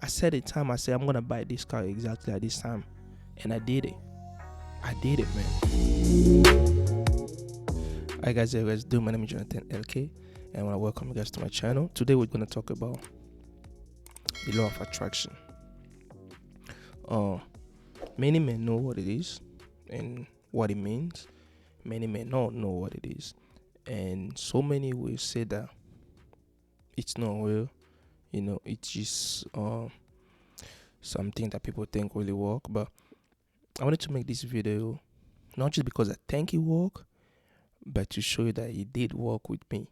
set a time. I said I'm gonna buy this car exactly at this time, and I did it. I did it, man. Hi guys, how you guys doing? My name is Jonathan LK, and I want to welcome you guys to my channel. Today we're gonna talk about the law of attraction. Many may know what it is and what it means. Many may not know what it is, and so many will say that it's not real. It's just something that people think really work. But I wanted to make this video not just because I think it work, but to show you that it did work with me.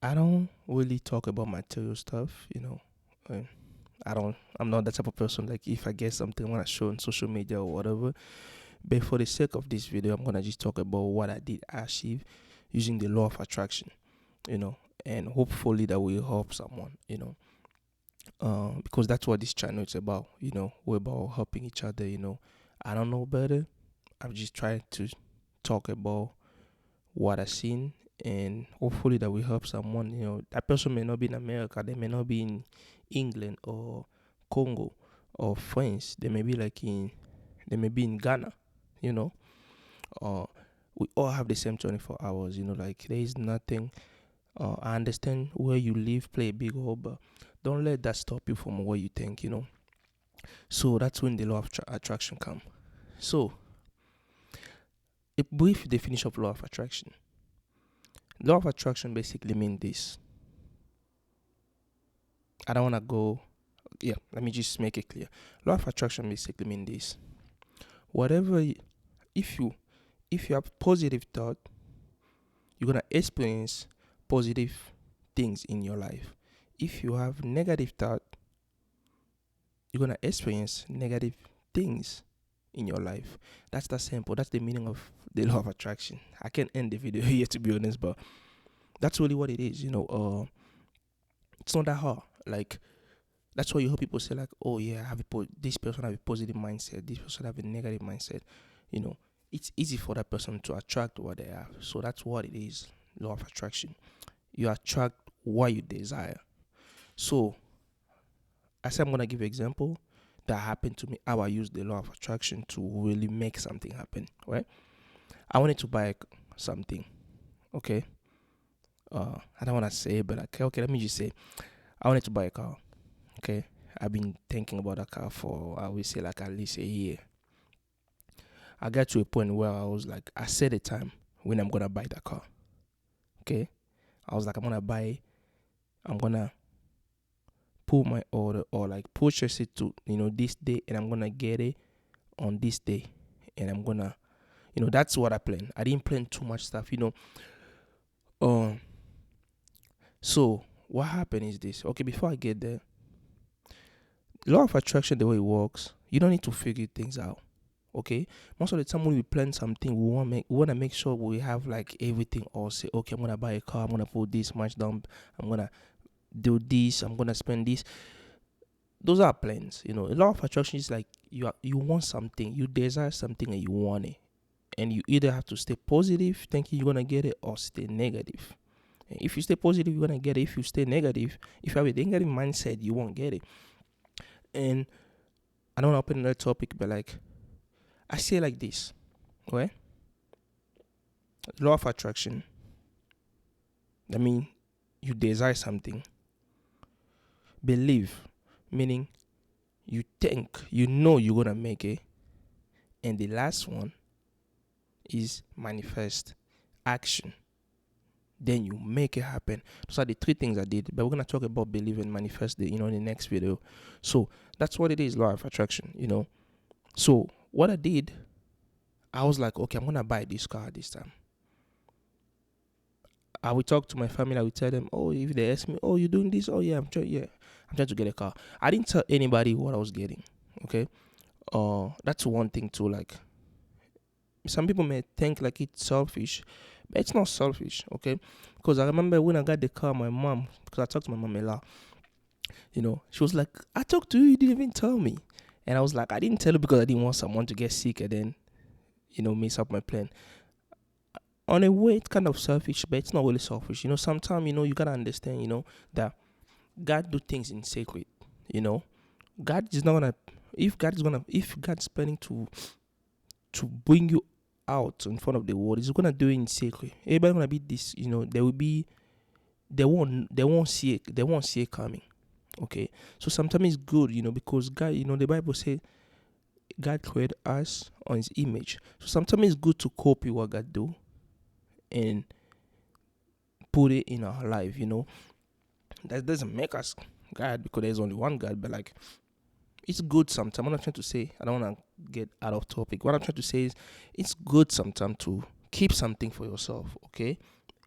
I don't really talk about material stuff. I'm not that type of person. Like, if I get something I want to show on social media or whatever. But for the sake of this video, I'm gonna just talk about what I did achieve using the law of attraction. And hopefully that will help someone. Because that's what this channel is about. We're about helping each other. I don't know better. I'm just trying to talk about what I've seen, and hopefully that will help someone. That person may not be in America, they may not be in England or Congo or France. They may be in Ghana. We all have the same 24 hours. Like, there is nothing. I understand where you live play a big role, but don't let that stop you from what you think. So that's when the law of attraction comes. So, a brief definition of law of attraction. Law of attraction basically means this. I don't want to go. Yeah, let me just make it clear. Law of attraction basically means this. If you have positive thought, you're gonna experience positive things in your life. If you have negative thought, you're gonna experience negative things in your life. That's that simple. That's the meaning of the law of attraction. I can't end the video here, to be honest, but that's really what it is. It's not that hard. Like, that's why you hear people say, like, oh yeah, this person have a positive mindset, this person have a negative mindset. It's easy for that person to attract what they have. So that's what it is. Law of attraction. You attract what you desire. So I said I'm gonna give an example that happened to me, how I used the law of attraction to really make something happen. Right? I wanted to buy something. Okay. I don't want to say, but okay, let me just say, I wanted to buy a car. Okay. I've been thinking about a car for, I would say, like at least a year. I got to a point where I was like, I set a time when I'm gonna buy that car. Okay. I was like, I'm gonna put my order, or like purchase it to this day, and I'm gonna get it on this day, and I'm gonna that's what I planned. I didn't plan too much stuff. So what happened is this. Okay, before I get there, law of attraction, the way it works, you don't need to figure things out. Okay, most of the time when we plan something, we want to make sure we have like everything all say. Okay, I'm gonna buy a car, I'm gonna put this much down, I'm gonna do this, I'm gonna spend this. Those are plans. A law of attraction is like you want something, you desire something, and you want it, and you either have to stay positive thinking you're gonna get it, or stay negative. And if you stay positive, you're gonna get it. If you stay negative, if you have a negative mindset, you won't get it. And I don't want to open another topic, but like, I say like this, right? Law of attraction. I mean, you desire something. Believe, meaning you think, you're gonna make it. And the last one is manifest, action. Then you make it happen. Those are the three things I did. But we're gonna talk about believe and manifest in the next video. So that's what it is, law of attraction. So what I did, I was like, okay, I'm gonna buy this car this time. I will talk to my family. I will tell them, oh, if they ask me, oh, you doing this? Oh yeah, I'm trying to get a car. I didn't tell anybody what I was getting. Okay, that's one thing too. Like, some people may think like it's selfish, but it's not selfish. Okay, because I remember when I got the car, my mom, because I talked to my mom a lot. She was like, I talked to you, you didn't even tell me. And I was like, I didn't tell you because I didn't want someone to get sick and then mess up my plan. on a way, it's kind of selfish, but it's not really selfish. Sometimes, you gotta understand, that God do things in secret. You know, God is not gonna, if God's planning to bring you out in front of the world, He's gonna do it in secret. Everybody gonna be this, there will be, they won't see it coming. Okay, so sometimes it's good, because God, the Bible says God created us on His image. So sometimes it's good to copy what God do and put it in our life. That doesn't make us God, because there's only one God, but like, it's good sometimes. What I'm trying to say, I don't want to get out of topic. What I'm trying to say is, it's good sometimes to keep something for yourself, okay,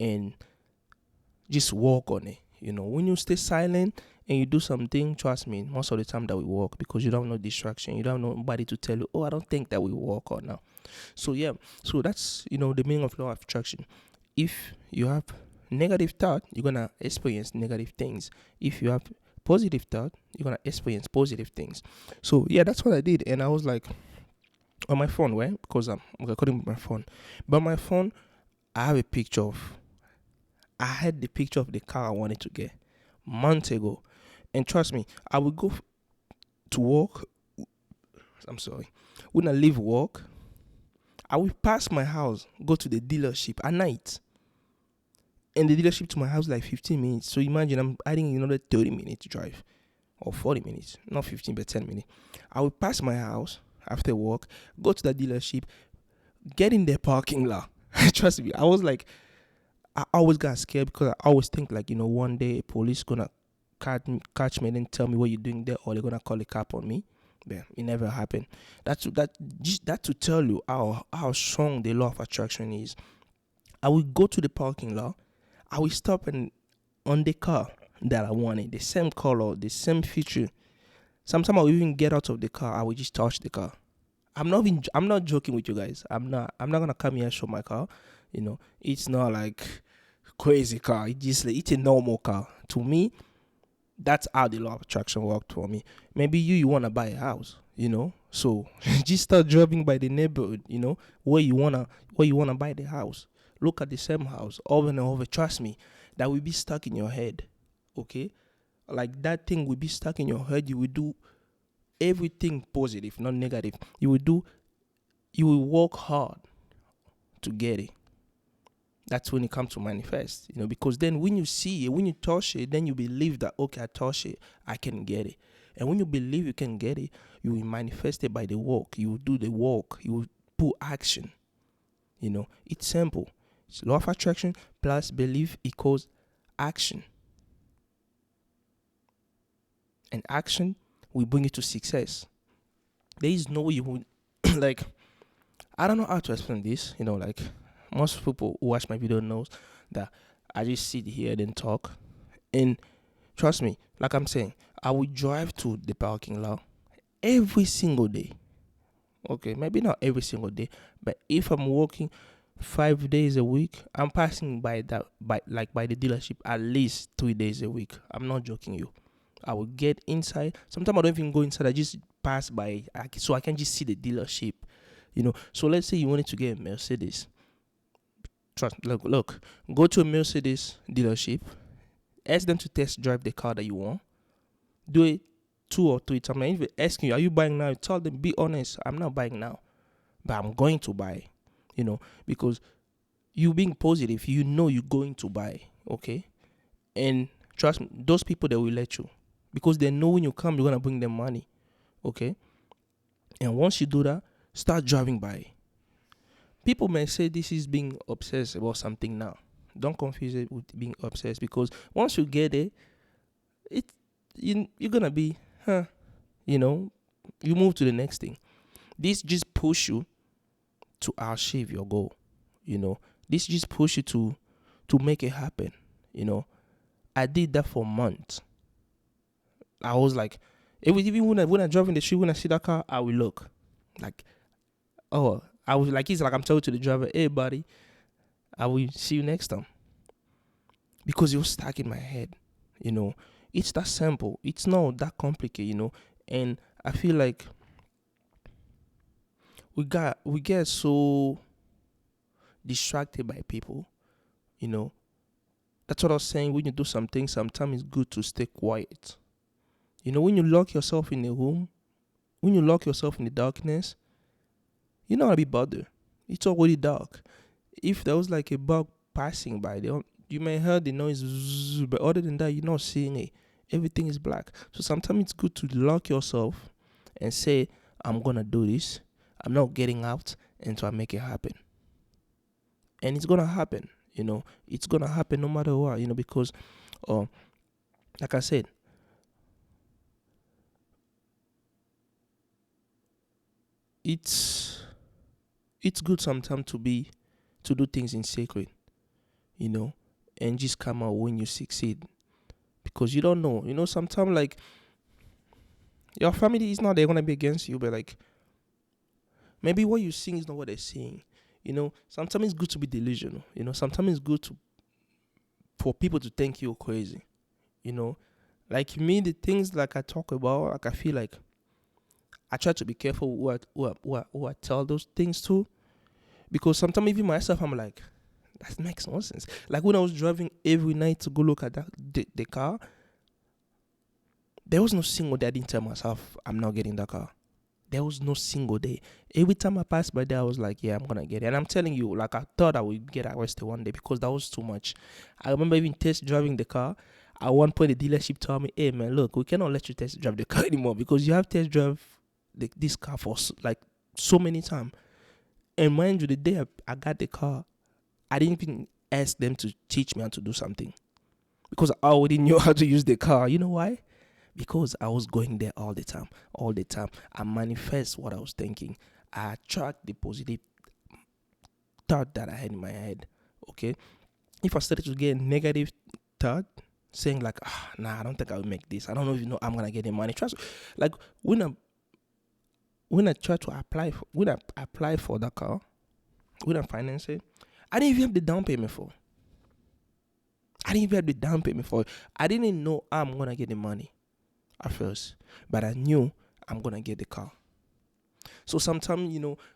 and just work on it. When you stay silent and you do something, trust me, most of the time that will work, because you don't have no distraction. You don't have nobody to tell you, oh, I don't think that will work or now. So yeah, so that's the meaning of law of attraction. If you have negative thought, you're gonna experience negative things. If you have positive thought, you're gonna experience positive things. So yeah, that's what I did, and I was like, on my phone, right? Because I'm recording with my phone. But my phone, I have a picture of. I had the picture of the car I wanted to get months ago, and trust me, I would go to work. I'm sorry. When I leave work, I will pass my house, go to the dealership at night. And the dealership to my house like 15 minutes. So imagine I'm adding another 30 minutes drive, or 40 minutes, not 15, but 10 minutes. I will pass my house after work, go to the dealership, get in the parking lot. Trust me, I was like, I always got scared, because I always think like, one day police gonna catch me and then tell me what you're doing there, or they're gonna call a cop on me. But it never happened. That to tell you how strong the law of attraction is. I will go to the parking lot. I will stop on the car that I wanted, the same color, the same feature. Sometimes I will even get out of the car. I will just touch the car. I'm not joking with you guys. I'm not gonna come here and show my car. It's not like crazy car. It's a normal car. To me, that's how the law of attraction worked for me. Maybe you wanna buy a house, so just start driving by the neighborhood, where you wanna buy the house. Look at the same house over and over. Trust me, that will be stuck in your head. Okay, like that thing will be stuck in your head. You will do everything positive, not negative. You will work hard to get it. That's when it comes to manifest, because then when you see it, when you touch it, then you believe that, okay, I touch it, I can get it. And when you believe you can get it, you will manifest it by the work. You will do the work. You will put action. It's simple. It's law of attraction plus belief equals action. And action will bring you to success. There is no way you would, like, I don't know how to explain this, like, most people who watch my video knows that I just sit here and talk. And trust me, like I'm saying, I will drive to the parking lot every single day. Okay, maybe not every single day, but if I'm working 5 days a week, I'm passing by the dealership at least 3 days a week. I'm not joking you. I will get inside. Sometimes I don't even go inside. I just pass by, so I can just see the dealership. So let's say you wanted to get a Mercedes. Look, go to a Mercedes dealership, ask them to test drive the car that you want. Do it 2 or 3 times. And if they're asking you, are you buying now? Tell them, be honest, I'm not buying now, but I'm going to buy, because you being positive, you're going to buy, okay? And trust me, those people, they will let you, because they know when you come, you're going to bring them money, okay? And once you do that, start driving by. People may say this is being obsessed about something now. Don't confuse it with being obsessed, because once you get it, you're gonna be, you move to the next thing. This just push you to achieve your goal. This just push you to make it happen. I did that for months. I was like, even when I drive in the street, when I see that car, I will look like, oh. I was like, it's like I'm telling to the driver, hey, buddy, I will see you next time. Because it was stuck in my head, It's that simple. It's not that complicated, And I feel like we get so distracted by people. You know, that's what I was saying. When you do something, sometimes it's good to stay quiet. You know, when you lock yourself in a room, when you lock yourself in the darkness, you're not gonna be bothered. It's already dark. If there was like a bug passing by, you may hear the noise, but other than that, you're not seeing it. Everything is black. So sometimes it's good to lock yourself and say, I'm gonna do this. I'm not getting out until I make it happen. And it's gonna happen. It's gonna happen no matter what. Because, like I said, it's good sometimes to do things in secret, and just come out when you succeed, because you don't know. Sometimes, like, your family is not, they're gonna be against you, but like, maybe what you're seeing is not what they're seeing. Sometimes it's good to be delusional. Sometimes it's good for people to think you're crazy. Like me, the things like I talk about, like I feel like I try to be careful who I tell those things to, because sometimes even myself, I'm like, that makes no sense. Like when I was driving every night to go look at the car, there was no single day I didn't tell myself I'm not getting that car. There was no single day. Every time I passed by there, I was like, yeah, I'm gonna get it. And I'm telling you, like, I thought I would get arrested one day because that was too much. I remember even test driving the car. At one point, the dealership told me, hey man, look, we cannot let you test drive the car anymore because you have test drive this car for like so many times. And mind you, the day I got the car, I didn't even ask them to teach me how to do something because I already knew how to use the car. You know why? Because I was going there all the time. I manifest what I was thinking. I attract the positive thought that I had in my head. Okay? If I started to get a negative thought, saying like, nah, I don't think I will make this. I don't know if I'm going to get the money. Trust, like, when I try to apply for that car, when I finance it, I didn't even have the down payment for it. I didn't know I'm going to get the money at first, but I knew I'm going to get the car. So sometimes,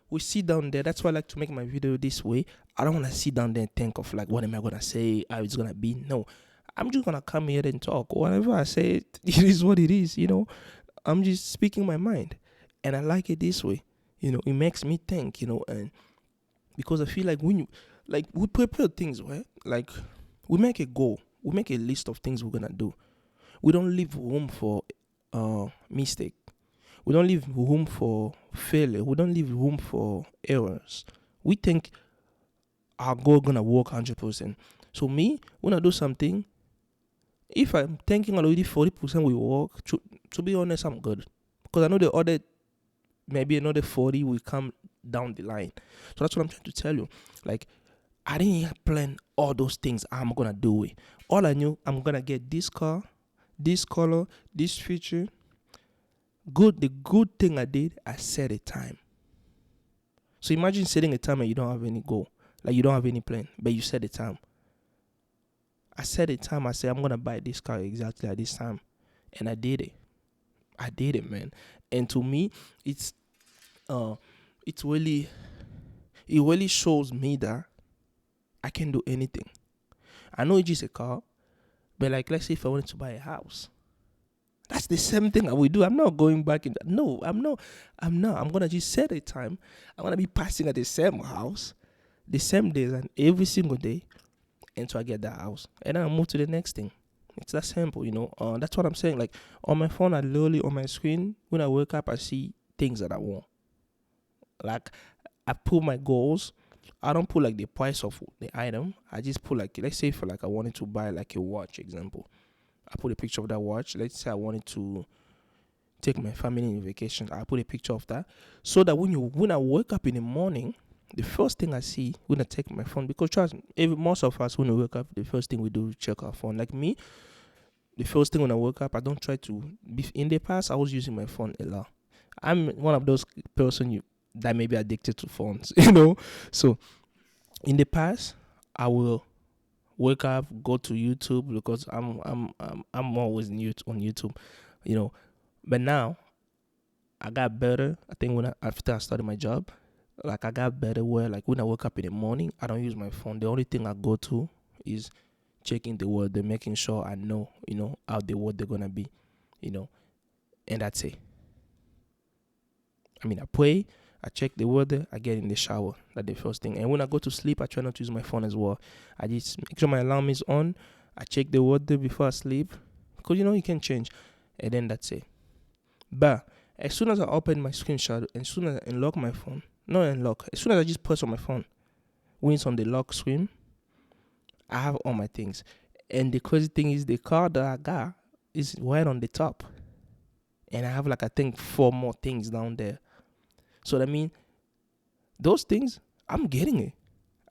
we sit down there. That's why I like to make my video this way. I don't want to sit down there and think of like, what am I going to say? How it's going to be? No, I'm just going to come here and talk. Whatever I say, it is what it is, I'm just speaking my mind. And I like it this way. It makes me think, and because I feel like when we prepare things, right? Like, we make a goal. We make a list of things we're going to do. We don't leave room for mistake. We don't leave room for failure. We don't leave room for errors. We think our goal gonna work 100%. So me, when I do something, if I'm thinking already 40% will work, to be honest, I'm good. Because I know the other, maybe another 40 will come down the line. So that's what I'm trying to tell you. Like, I didn't plan all those things I'm gonna do it. All I knew, I'm gonna get this car, this color, this feature. The good thing I did, I set a time. So imagine setting a time and you don't have any goal. Like, you don't have any plan, but you set a time. I set a time. I said, I'm going to buy this car exactly at this time. And I did it, man. And to me, it really shows me that I can do anything. I know it's just a car, but like, let's say if I wanted to buy a house, that's the same thing I will do. I'm not going back in that. No, I'm not. I'm going to just set a time. I'm going to be passing at the same house, the same days, and every single day until I get that house. And then I move to the next thing. It's that simple, That's what I'm saying. Like, on my phone, I literally, on my screen, when I wake up, I see things that I want. Like, I put my goals. I don't put like the price of the item. I just put like, let's say for like I wanted to buy like a watch, example. I put a picture of that watch. Let's say I wanted to take my family on vacation. I put a picture of that. So that when I wake up in the morning, the first thing I see when I take my phone, because trust me, most of us when we wake up, the first thing we do is check our phone. Like me, the first thing when I wake up, I don't try to in the past I was using my phone a lot. I'm one of those person that may be addicted to phones, So in the past, I will wake up, go to YouTube because I'm always on YouTube, But now I got better. I think after I started my job, Like I got better where like when I wake up in the morning, I don't use my phone. The only thing I go to is checking the weather, making sure I know, how the weather gonna be, you know, and that's it. I mean, I pray, I check the weather, I get in the shower. That's the first thing. And when I go to sleep, I try not to use my phone as well. I just make sure my alarm is on. I check the weather before I sleep because you can change, and then that's it. But as soon as I open my screenshot, as soon as I unlock my phone, not unlock, as soon as I just press on my phone, when it's on the lock screen, I have all my things. And the crazy thing is the car that I got is right on the top. And I have like I think 4 more things down there. So that means those things, I'm getting it.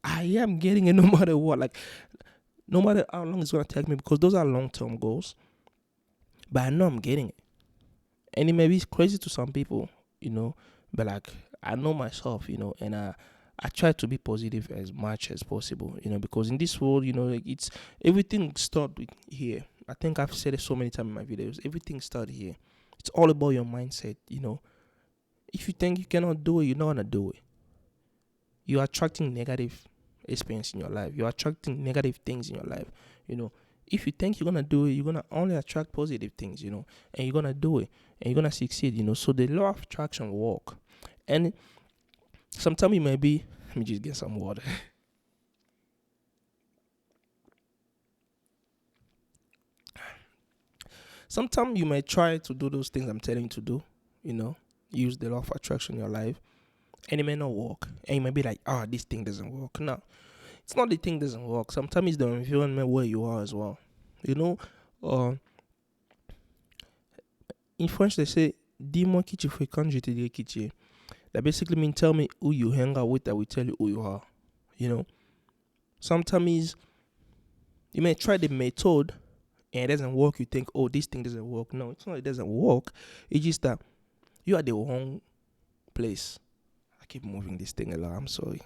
I am getting it no matter what. Like no matter how long it's gonna take me, because those are long-term goals. But I know I'm getting it. And it may be crazy to some people, but like I know myself, and I try to be positive as much as possible, because in this world, like it's everything starts here. I think I've said it so many times in my videos. Everything starts here. It's all about your mindset, If you think you cannot do it, you're not gonna do it. You're attracting negative experience in your life. You're attracting negative things in your life, If you think you're gonna do it, you're gonna only attract positive things, and you're gonna do it, and you're gonna succeed, So the law of attraction work, and sometimes it may be. Let me just get some water. Sometimes you may try to do those things I'm telling you to do, use the law of attraction in your life, and it may not work, and you may be like, this thing doesn't work. No, it's not the thing doesn't work. Sometimes it's the environment where you are as well. In French they say, dis-moi qui tu fréquentes, je te dirai qui tu es. That basically means tell me who you hang out with, I will tell you who you are. Sometimes you may try the method and it doesn't work. You think, this thing doesn't work. No, it's not it doesn't work. It's just that you are the wrong place. I keep moving this thing a lot. I'm sorry.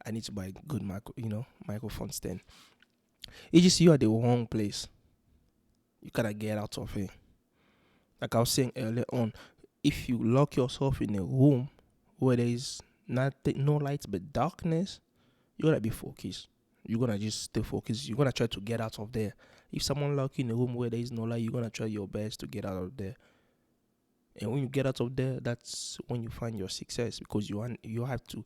I need to buy a good microphone stand. It's just you are the wrong place. You gotta get out of it. Like I was saying earlier on, if you lock yourself in a room where there is no lights but darkness, you gotta be focused. You're gonna just stay focused. You're gonna try to get out of there. If someone lock you in a room where there is no light, you're gonna try your best to get out of there. And when you get out of there, that's when you find your success, because you have to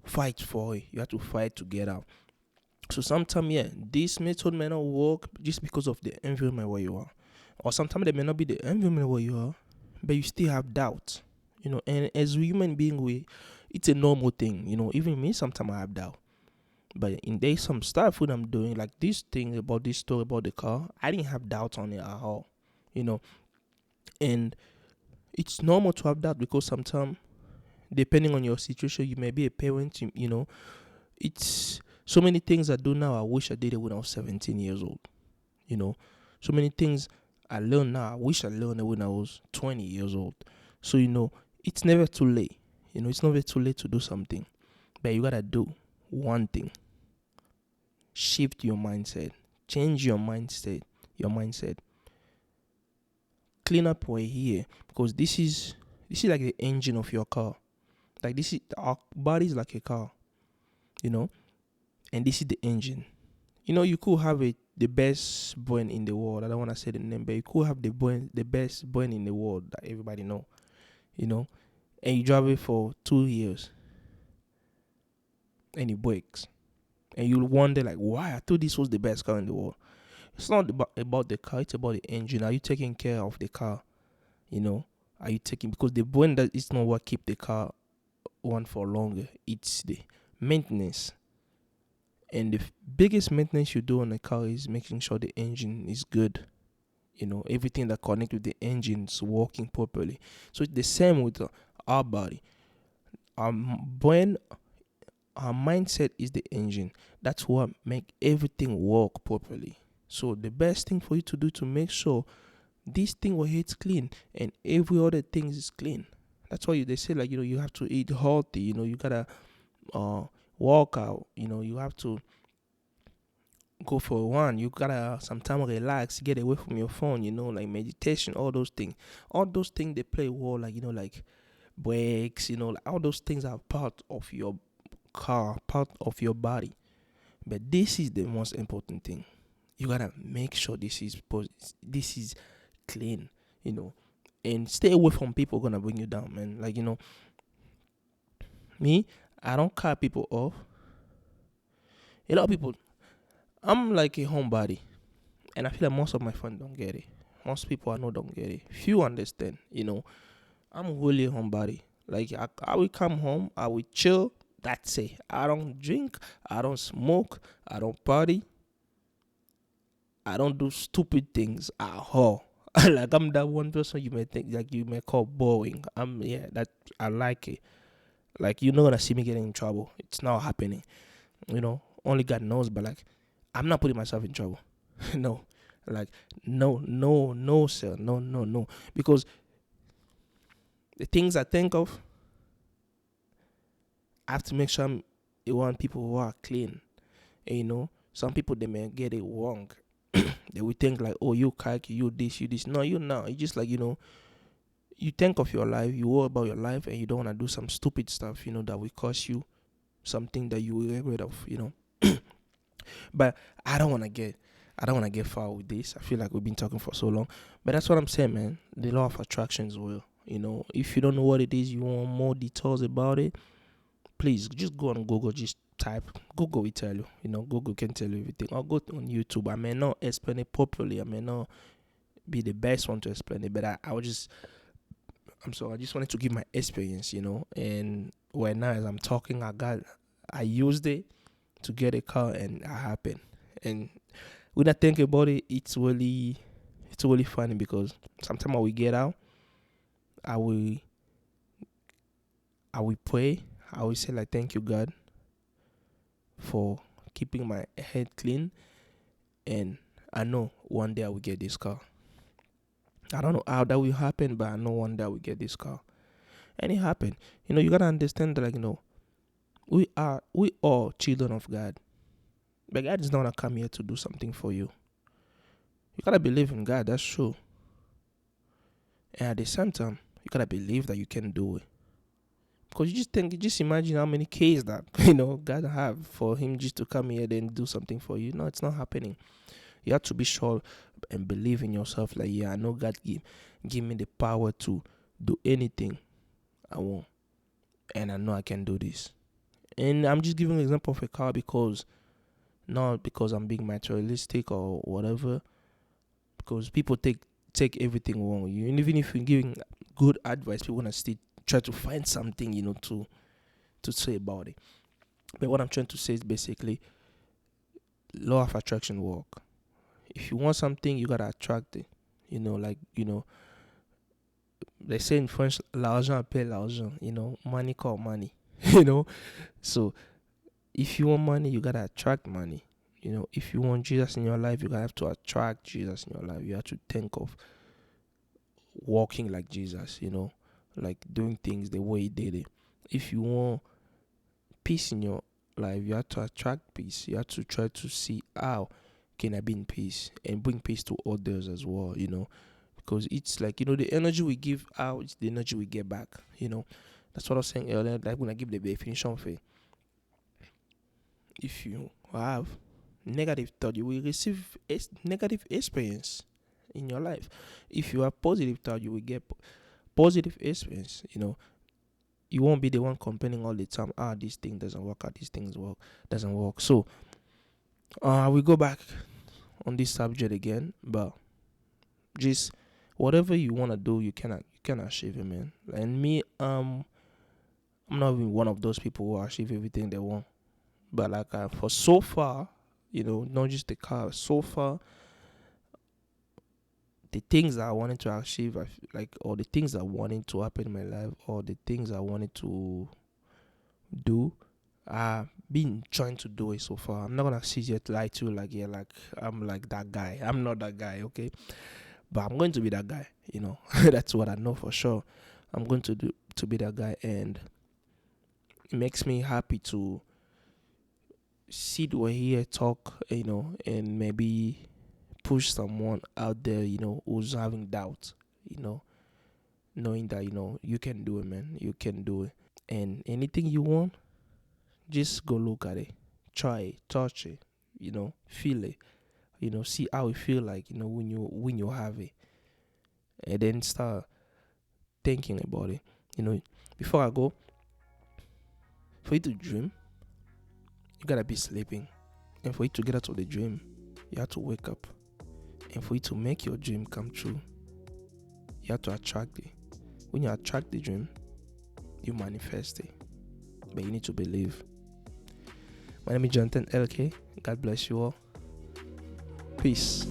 fight for it. You have to fight to get out. So sometimes, this method may not work just because of the environment where you are. Or sometimes it may not be the environment where you are, but you still have doubt. And as a human being, it's a normal thing. Even me, sometimes I have doubt. But there's some stuff when I'm doing, like this thing about this story about the car, I didn't have doubt on it at all. And it's normal to have doubt, because sometimes, depending on your situation, you may be a parent, it's so many things I do now I wish I did it when I was 17 years old. So many things I learn now I wish I learned it when I was 20 years old. So it's never too late. It's never too late to do something, but you gotta do one thing. Shift your mindset. Change your mindset. Clean up right here, because this is like the engine of your car. Like our body is like a car, and this is the engine. You could have the best brain in the world. I don't want to say the name, but you could have the best brain in the world that everybody know, and you drive it for 2 years and it breaks. And you wonder, like, why? I thought this was the best car in the world. It's not about the car. It's about the engine. Are you taking care of the car? Are you taking... Because the brain, that is not what keep the car on for longer. It's the maintenance. And the biggest maintenance you do on a car is making sure the engine is good. Everything that connects with the engine is working properly. So it's the same with our body. Our brain... Our mindset is the engine. That's what make everything work properly. So the best thing for you to do to make sure this thing will hit clean and every other thing is clean. That's why they say, like, you have to eat healthy. You gotta walk out. You have to go for a run. You gotta sometimes relax, get away from your phone. Like meditation, all those things. All those things they play a role. Like brakes, like all those things are part of your car, part of your body. But this is the most important thing. You gotta make sure this is clean, and stay away from people gonna bring you down, man. Like, me, I don't cut people off. A lot of people, I'm like a homebody, and I feel like most of my friends don't get it. Most people I know don't get it. Few understand, I'm really a homebody. Like, I will come home, I will chill. That's it. I don't drink, I don't smoke, I don't party, I don't do stupid things at all. Like, I'm that one person you may think, like, you may call boring. That I like it. Like, you're not gonna see me getting in trouble. It's not happening. Only God knows. But like, I'm not putting myself in trouble. No, like, no, sir, no, because the things I think of, I have to make sure I'm around people who are clean. And, some people, they may get it wrong. They will think like, oh, you kike, you this. No, you not. You just like, you think of your life, you worry about your life, and you don't want to do some stupid stuff, that will cost you something that you will regret of. But I don't want to get far with this. I feel like we've been talking for so long. But that's what I'm saying, man. The law of attraction is real. If you don't know what it is, you want more details about it, please just go on Google, just type. Google will tell you. Google can tell you everything. Or go on YouTube. I may not explain it properly. I may not be the best one to explain it, but I'm sorry, I just wanted to give my experience, and right now as I'm talking, I used it to get a car, and it happened. And when I think about it, it's really funny, because sometimes I will get out, I will pray, I will say like, thank you God for keeping my head clean, and I know one day I will get this car. I don't know how that will happen, but I know one day I will get this car. And it happened. You gotta understand that, like, we are children of God. But God is not gonna come here to do something for you. You gotta believe in God, that's true. And at the same time, you gotta believe that you can do it. Because you just imagine how many cases that God have for him just to come here and do something for you. No, it's not happening. You have to be sure and believe in yourself. Like, yeah, I know God give me the power to do anything I want, and I know I can do this. And I'm just giving an example of a car, because not because I'm being materialistic or whatever, because people take everything wrong. And even if you're giving good advice, people wanna still try to find something, to say about it. But what I'm trying to say is basically, law of attraction work. If you want something, you gotta attract it. They say in French, l'argent appelle l'argent. Money call money. So if you want money, you gotta attract money. If you want Jesus in your life, you gotta have to attract Jesus in your life. You have to think of walking like Jesus, like doing things the way he did it. If you want peace in your life, you have to attract peace. You have to try to see how can I be in peace and bring peace to others as well, because it's like, the energy we give out, it's the energy we get back. That's what I was saying earlier. Like, when I give the definition for it, if you have negative thought, you will receive negative experience in your life. If you have positive thought, you will get positive experience. You won't be the one complaining all the time. This thing doesn't work. These things doesn't work. So we go back on this subject again, but just whatever you want to do, you can achieve it, man. And me, I'm not even one of those people who achieve everything they want. But like, for so far, not just the car, so far, the things that I wanted to achieve, or the things that wanted to happen in my life, or the things I wanted to do, I've been trying to do it so far. I'm not gonna sit here to lie to you, like, yeah, like, I'm like that guy. I'm not that guy, okay? But I'm going to be that guy, That's what I know for sure. I'm going to be that guy, and it makes me happy to sit over here, talk, and maybe push someone out there, who's having doubt, knowing that you can do it, man. You can do it. And anything you want, just go look at it, try it, touch it, feel it, see how it feel like, when you have it, and then start thinking about it. Before I go, for you to dream, you gotta be sleeping, and for you to get out of the dream, you have to wake up. And for you to make your dream come true, you have to attract it. When you attract the dream, you manifest it, but you need to believe. My name is Jonathan LK. God bless you all. Peace.